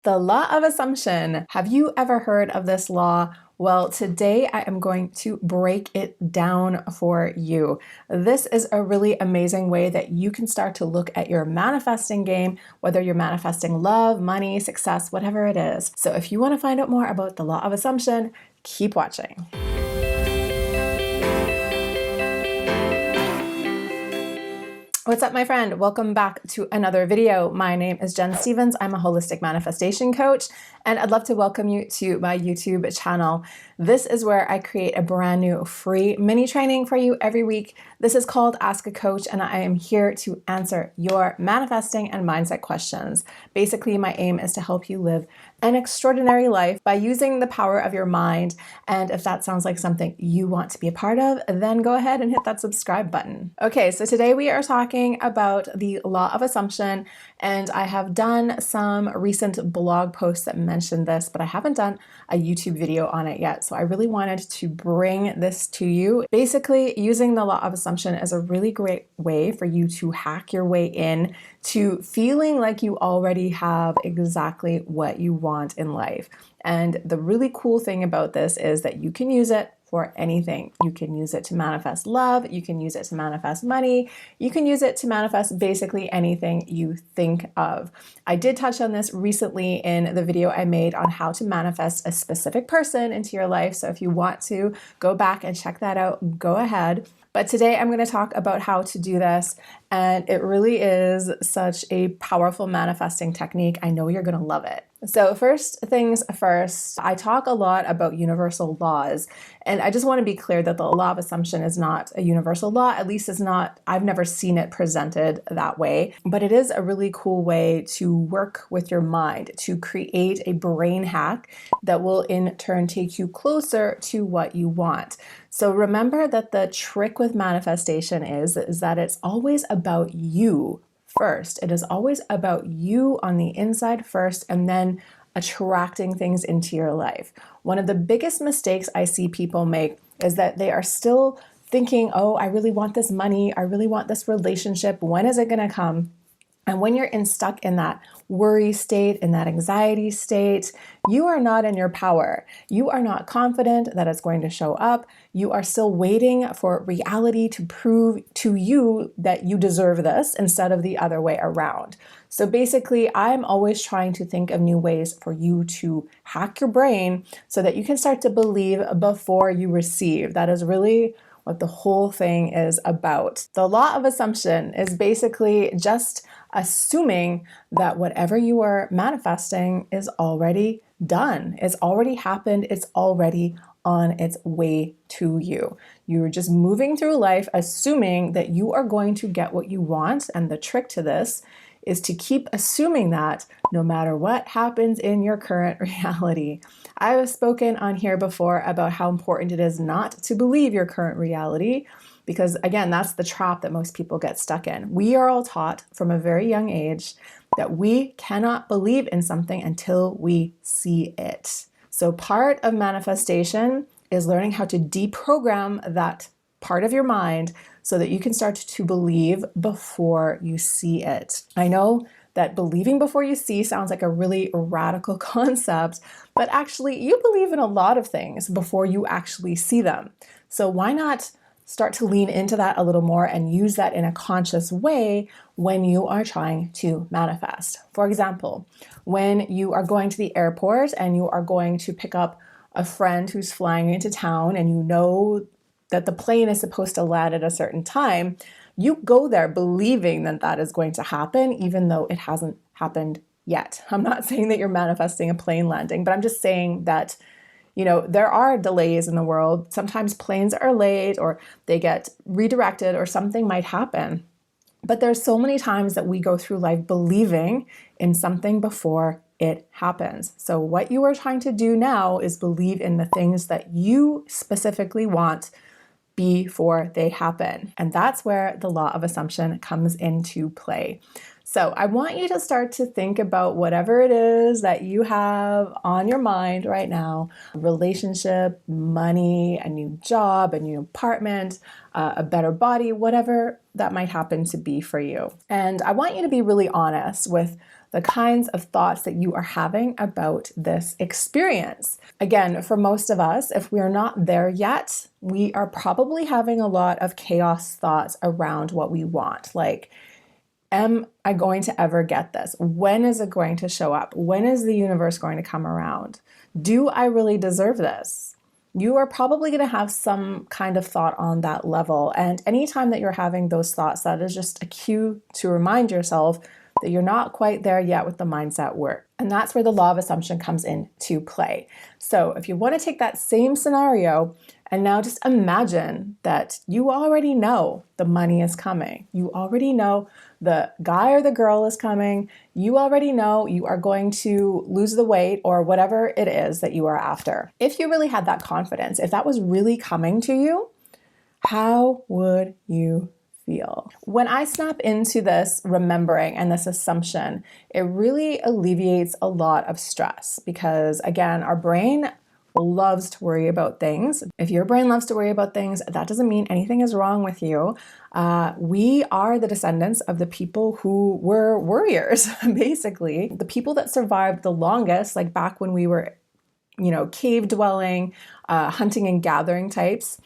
The law of assumption. Have you ever heard of this law? Well, today I am going to break it down for you. This is a really amazing way that you can start to look at your manifesting game, whether you're manifesting love, money, success, whatever it is. So if you want to find out more about the law of assumption, keep watching. What's up, my friend? Welcome back to another video. My name is Jen Stevens. I'm a holistic manifestation coach, and I'd love to welcome you to my YouTube channel. This is where I create a brand new free mini training for you every week. This is called Ask a Coach, and I am here to answer your manifesting and mindset questions. Basically, my aim is to help you live an extraordinary life by using the power of your mind. And if that sounds like something you want to be a part of, then go ahead and hit that subscribe button. Okay, so today we are talking about the law of assumption, and I have done some recent blog posts that mention this, but I haven't done a YouTube video on it yet. So I really wanted to bring this to you. Basically, using the law of assumption is a really great way for you to hack your way in to feeling like you already have exactly what you want in life. And the really cool thing about this is that you can use it for anything. You can use it to manifest love, you can use it to manifest money, you can use it to manifest basically anything you think of. I did touch on this recently in the video I made on how to manifest a specific person into your life. So if you want to go back and check that out, go ahead. But today I'm going to talk about how to do this, and it really is such a powerful manifesting technique. I know you're going to love it. So first things first, I talk a lot about universal laws, and I just want to be clear that the law of assumption is not a universal law. At least it's not, I've never seen it presented that way, but it is a really cool way to work with your mind, to create a brain hack that will in turn take you closer to what you want. So remember that the trick with manifestation is that it's always about you first. It is always about you on the inside first, and then attracting things into your life. One of the biggest mistakes I see people make is that they are still thinking, oh, I really want this money. I really want this relationship. When is it going to come? And when you're stuck in that worry state, in that anxiety state, you are not in your power. You are not confident that it's going to show up. You are still waiting for reality to prove to you that you deserve this instead of the other way around. So basically, I'm always trying to think of new ways for you to hack your brain so that you can start to believe before you receive. That is really what the whole thing is about. The law of assumption is basically just assuming that whatever you are manifesting is already done. It's already happened. It's already on its way to you. You're just moving through life assuming that you are going to get what you want. And the trick to this is to keep assuming that no matter what happens in your current reality. I have spoken on here before about how important it is not to believe your current reality, because again, that's the trap that most people get stuck in. We are all taught from a very young age that we cannot believe in something until we see it. So part of manifestation is learning how to deprogram that part of your mind so that you can start to believe before you see it. I know that believing before you see sounds like a really radical concept, but actually you believe in a lot of things before you actually see them. So why not start to lean into that a little more and use that in a conscious way when you are trying to manifest? For example, when you are going to the airport and you are going to pick up a friend who's flying into town and you know that the plane is supposed to land at a certain time, you go there believing that that is going to happen, even though it hasn't happened yet. I'm not saying that you're manifesting a plane landing, but I'm just saying that, you know, there are delays in the world. Sometimes planes are late or they get redirected or something might happen. But there's so many times that we go through life believing in something before it happens. So what you are trying to do now is believe in the things that you specifically want before they happen. And that's where the law of assumption comes into play. So I want you to start to think about whatever it is that you have on your mind right now: a relationship, money, a new job, a new apartment, a better body, whatever that might happen to be for you. And I want you to be really honest with the kinds of thoughts that you are having about this experience. Again, for most of us, if we are not there yet, we are probably having a lot of chaos thoughts around what we want. Like, am I going to ever get this? When is it going to show up? When is the universe going to come around? Do I really deserve this? You are probably going to have some kind of thought on that level. And anytime that you're having those thoughts, that is just a cue to remind yourself that you're not quite there yet with the mindset work. And that's where the law of assumption comes into play. So if you want to take that same scenario and now just imagine that you already know the money is coming. You already know the guy or the girl is coming. You already know you are going to lose the weight or whatever it is that you are after. If you really had that confidence, if that was really coming to you, how would you feel? When I snap into this remembering and this assumption, it really alleviates a lot of stress because, again, our brain loves to worry about things. If your brain loves to worry about things, that doesn't mean anything is wrong with you. We are the descendants of the people who were warriors, basically. The people that survived the longest, like back when we were, cave dwelling, hunting and gathering types,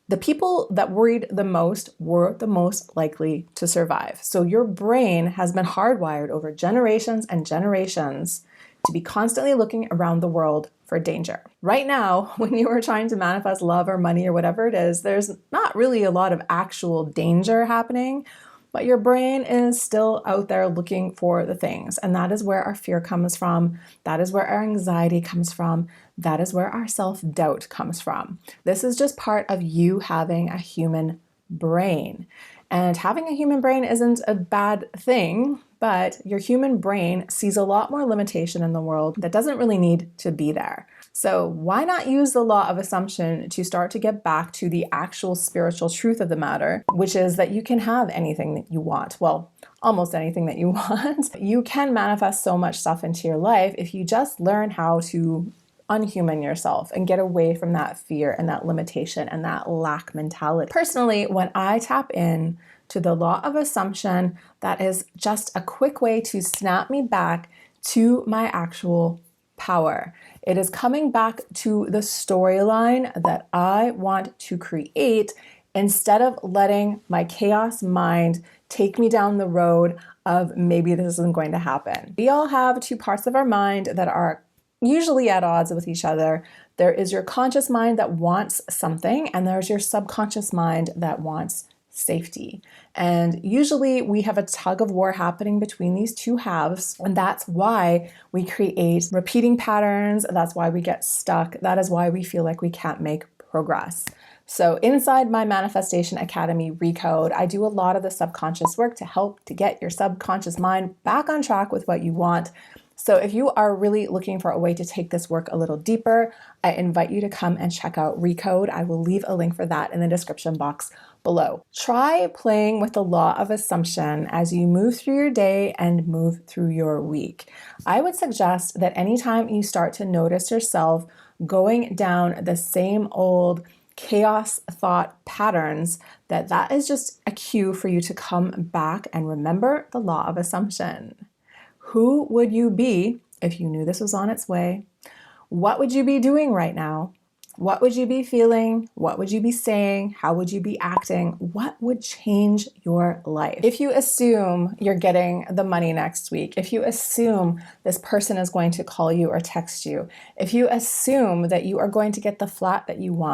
the people that worried the most were the most likely to survive. So your brain has been hardwired over generations and generations to be constantly looking around the world for danger. Right now, when you are trying to manifest love or money or whatever it is, there's not really a lot of actual danger happening, but your brain is still out there looking for the things. And that is where our fear comes from. That is where our anxiety comes from. That is where our self-doubt comes from. This is just part of you having a human brain. And having a human brain isn't a bad thing, but your human brain sees a lot more limitation in the world that doesn't really need to be there. So why not use the law of assumption to start to get back to the actual spiritual truth of the matter, which is that you can have anything that you want. Well, almost anything that you want. You can manifest so much stuff into your life if you just learn how to unhuman yourself and get away from that fear and that limitation and that lack mentality. Personally, when I tap in to the law of assumption, that is just a quick way to snap me back to my actual power. It is coming back to the storyline that I want to create instead of letting my chaos mind take me down the road of maybe this isn't going to happen. We all have two parts of our mind that are usually at odds with each other. There is your conscious mind that wants something, and there's your subconscious mind that wants safety. And usually we have a tug of war happening between these two halves, and that's why we create repeating patterns. That's why we get stuck. That is why we feel like we can't make progress. So inside my Manifestation Academy Recode, I do a lot of the subconscious work to help to get your subconscious mind back on track with what you want. So if you are really looking for a way to take this work a little deeper, I invite you to come and check out Recode. I will leave a link for that in the description box below. Try playing with the law of assumption as you move through your day and move through your week. I would suggest that anytime you start to notice yourself going down the same old chaos thought patterns, that is just a cue for you to come back and remember the law of assumption. Who would you be if you knew this was on its way? What would you be doing right now? What would you be feeling? What would you be saying? How would you be acting? What would change your life? If you assume you're getting the money next week, if you assume this person is going to call you or text you, if you assume that you are going to get the flat that you want,